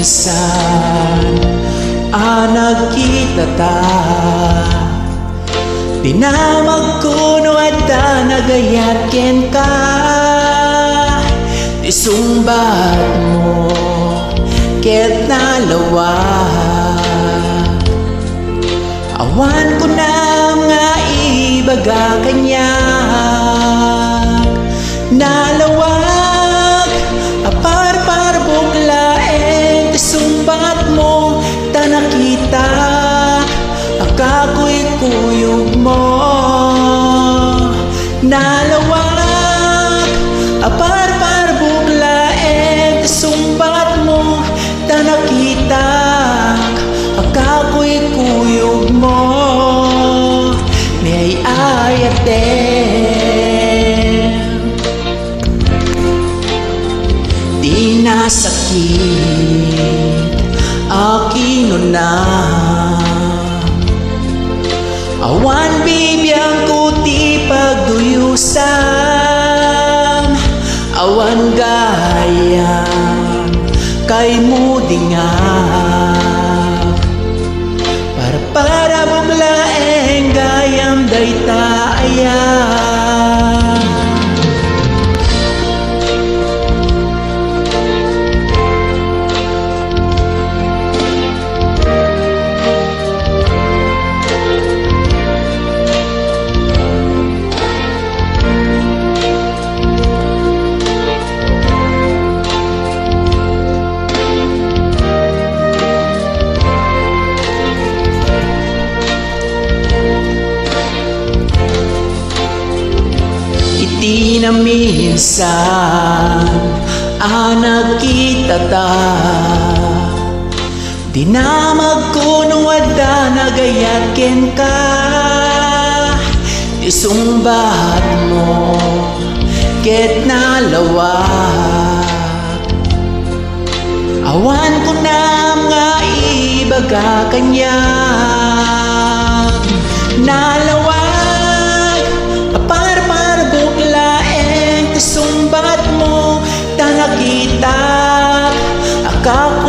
minsan nagkita ta, dinamag kuno at nagayat ken ka. Isumbat mo ket nalawag, awan ko na nga ibaga kanya. Nalawag apar buglaeng isumbat mo ta nakita, akako'y kuyog mo. Nalawag apar buglaeng isumbat mo ta nakita, akako'y kuyog mo. May ayaten di nasakit akino na, awan bibiyang kuti pagduyusan, awan gayam kay mudingag, para buglaeng gayam daytayan. Iti na minsan nagkita ta, dinamag kuno adda nagayat ken ka. Isumbat mo ket nalawag, awan ko na nga ibaga kanya. Nalawag apar buglaeng isumbat mo ta nakita, akako'y